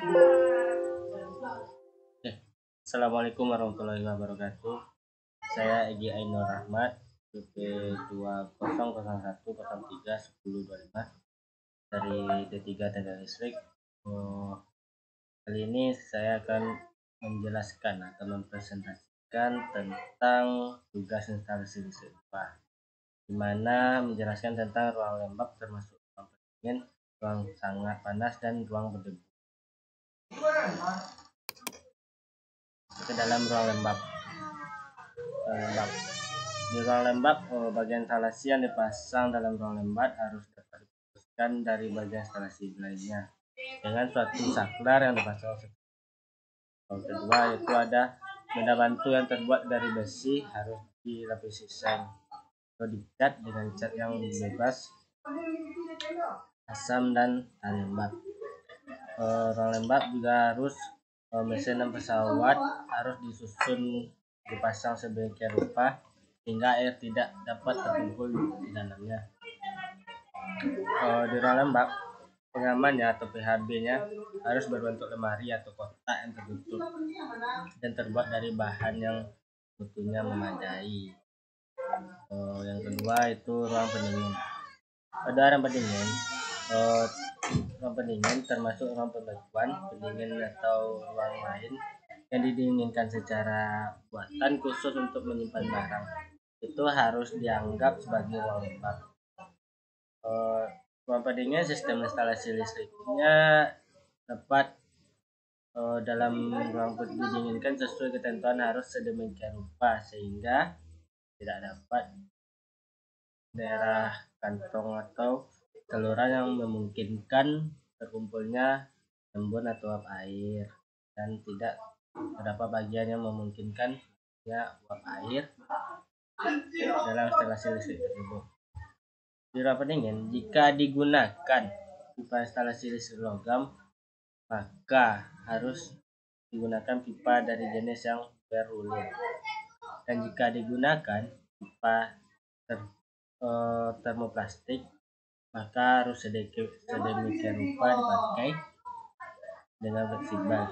Oke. Assalamualaikum warahmatullahi wabarakatuh. Saya Egi Ainur Rahmat, BP 2001031025 dari D3 Tenaga Listrik. Kali ini saya akan menjelaskan atau mempresentasikan tentang tugas instalasi listrik rumah, di mana menjelaskan tentang ruang lembab termasuk ruang pendingin, ruang sangat panas, dan ruang berdebu. Ke dalam ruang lembab. Di ruang lembab, bagian instalasi yang dipasang dalam ruang lembab harus dapat diputuskan dari bagian instalasi lainnya dengan suatu saklar yang dipasang. Yang kedua itu ada benda bantu yang terbuat dari besi harus dilapisi seng atau dicat dengan cat yang bebas asam dan tan lembab. Ruang lembab juga harus mesin dan pesawat harus disusun dipasang sedemikian rupa hingga air tidak dapat terkumpul di dalamnya. Di ruang lembab, pengamannya atau PHB-nya harus berbentuk lemari atau kotak yang tertutup dan terbuat dari bahan yang mutunya memadai. Yang kedua itu ruang pendingin. Pada ruang pendingin, ruang pendingin termasuk ruang pembekuan, pendingin atau ruang lain yang didinginkan secara buatan khusus untuk menyimpan barang. Itu harus dianggap sebagai ruang lembab. Ruang pendingin sistem instalasi listriknya dapat dalam ruang didinginkan sesuai ketentuan harus sedemikian rupa sehingga tidak dapat daerah kantong atau saluran yang memungkinkan terkumpulnya embun atau uap air, dan tidak terdapat bagian yang memungkinkan uap air dalam instalasi listrik tersebut. Di ruang pendingin, jika digunakan pipa instalasi listrik logam, maka harus digunakan pipa dari jenis yang berulir. Dan jika digunakan pipa termoplastik, maka harus sedemikian rupa dipakai dengan fleksibel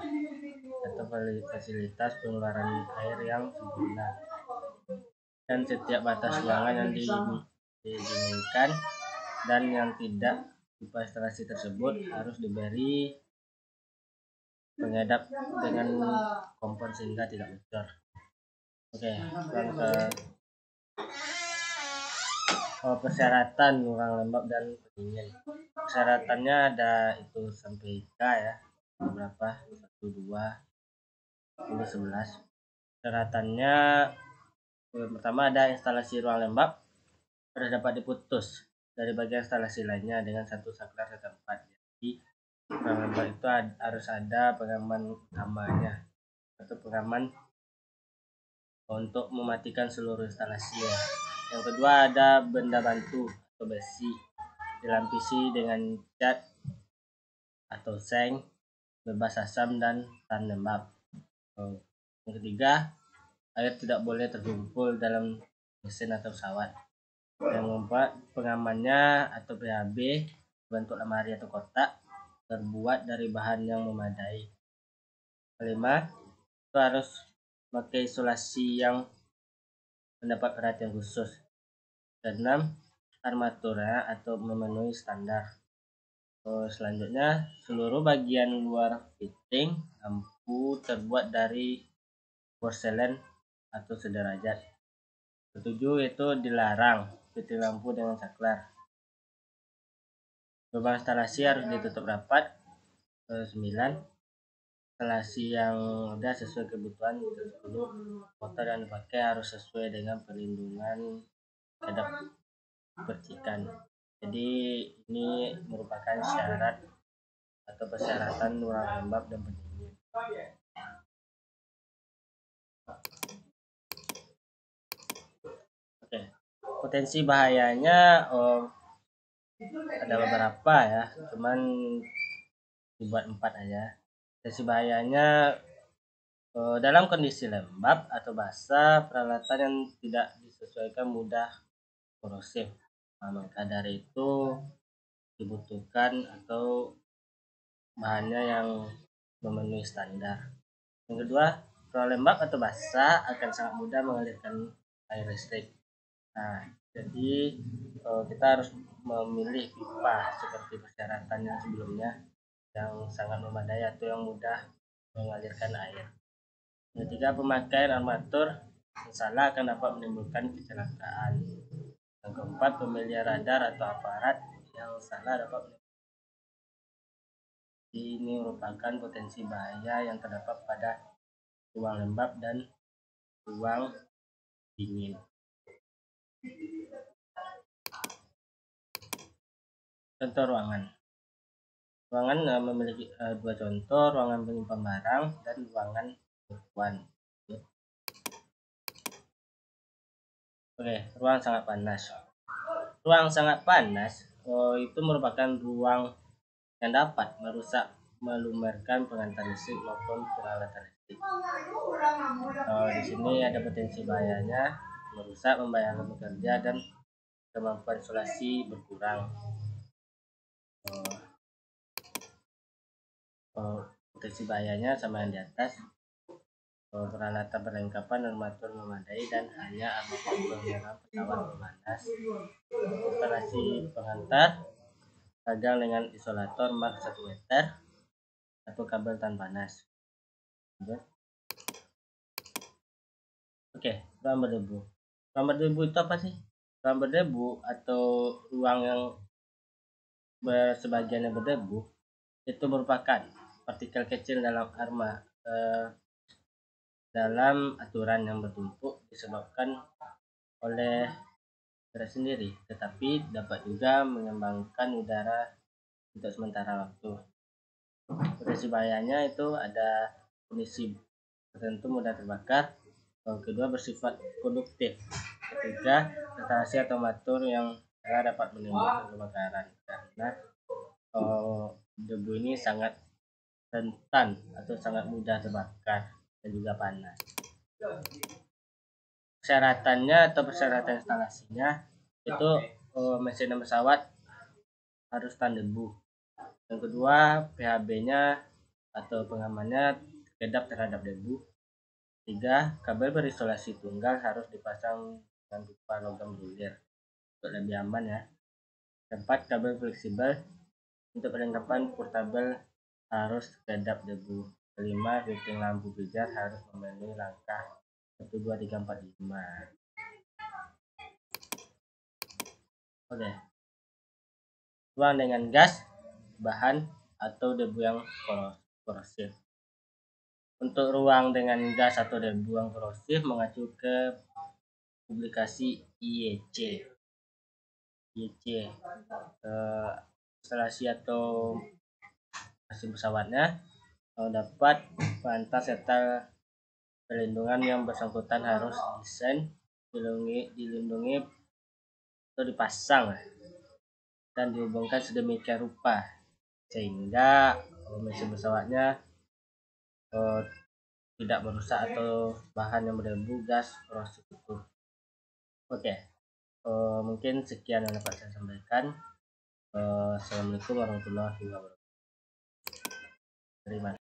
atau fasilitas pengeluaran air yang sempurna, dan setiap batas ruangan yang diinginkan dan yang tidak pipa instalasi tersebut harus diberi pengedap dengan kompon sehingga tidak bocor. Oke, persyaratan ruang lembab dan pendingin. Persyaratannya ada itu sampai K ya, beberapa 1, 2, 10, 11. Persyaratannya pertama ada instalasi ruang lembab harus dapat diputus dari bagian instalasi lainnya dengan satu saklar setempat. Jadi ruang lembab itu harus ada pengaman utamanya atau pengaman untuk mematikan seluruh instalasi ya. Yang kedua ada benda bantu atau besi dilampisi dengan cat atau seng bebas asam dan tan lembab. Yang ketiga, air tidak boleh terkumpul dalam mesin atau pesawat. Yang keempat, pengamannya atau PHB bentuk lemari atau kotak terbuat dari bahan yang memadai. Kelima, itu harus pakai isolasi yang mendapat perhatian khusus. Dan 6, armaturnya atau memenuhi standar. Selanjutnya, seluruh bagian luar fitting lampu terbuat dari porselen atau sederajat. Ketujuh, itu dilarang fitting lampu dengan saklar. Lubang instalasi harus ditutup rapat. 9, instalasi yang ada sesuai kebutuhan. 10, motor yang dipakai harus sesuai dengan perlindungan terhadap percikan. Jadi ini merupakan syarat atau persyaratan ruang lembab dan pendingin. Oke, potensi bahayanya ada beberapa ya, cuman dibuat 4 aja. Potensi bahayanya dalam kondisi lembab atau basah, peralatan yang tidak disesuaikan mudah korosif. Maka dari itu dibutuhkan atau bahannya yang memenuhi standar. Yang kedua, ruang lembab atau basah akan sangat mudah mengalirkan air listrik. Nah, jadi kita harus memilih pipa seperti persyaratan yang sebelumnya yang sangat memadai atau yang mudah mengalirkan air. Yang ketiga, pemakaian armatur yang salah akan dapat menimbulkan kecelakaan. Yang keempat, pemilihan radar atau aparat yang salah dapat menimbulkan. Ini merupakan potensi bahaya yang terdapat pada ruang lembab dan ruang dingin. Contoh ruangan. Ruangan memiliki dua contoh, ruangan penyimpan barang dan ruangan bekuan. Oke, ruang sangat panas. Ruang sangat panas itu merupakan ruang yang dapat merusak, melumerkan pengantar listrik maupun peralatan listrik. Di sini ada potensi bahayanya, merusak, membahayakan pekerja dan kemampuan isolasi berkurang. Potensi bahayanya sama yang di atas. Peralatan perlengkapan armatur memadai dan hanya armatur pengeram pesawat pemanas. Instalasi pengantar gagang dengan isolator mak 1 meter atau kabel tahan panas. Oke, ruang berdebu. Ruang berdebu itu apa sih? Ruang berdebu atau ruang yang sebagiannya berdebu itu merupakan partikel kecil dalam aturan yang bertumpuk disebabkan oleh udara sendiri, tetapi dapat juga mengembangkan udara untuk sementara waktu. Potensi bahayanya itu ada kondisi tertentu mudah terbakar. Yang kedua, bersifat konduktif. Ketiga, instalasi atau armatur yang dapat menimbulkan kebakaran karena debu ini sangat rentan atau sangat mudah terbakar dan juga panas. Persyaratannya atau persyaratan instalasinya itu mesin dan pesawat harus tahan debu. Yang kedua, PHB-nya atau pengamannya kedap terhadap debu. 3, kabel berisolasi tunggal harus dipasang dengan pipa logam bulir untuk lebih aman ya. 4, kabel fleksibel untuk perlengkapan portabel harus kedap debu. 5, fitting lampu pijar harus memenuhi langkah 1, 2, 3, 4, 5. Oke. Ruang dengan gas, bahan, atau debu yang korosif. Untuk ruang dengan gas atau debu yang korosif mengacu ke publikasi IEC. Instalasi atau mesin pesawatnya dapat pengantar serta perlindungan yang bersangkutan harus desain, dilindungi atau dipasang dan dihubungkan sedemikian rupa sehingga mesin pesawatnya tidak merusak atau bahan yang berdebu gas korosif itu. Oke, mungkin sekian yang dapat saya sampaikan. Assalamualaikum warahmatullahi wabarakatuh. Terima kasih.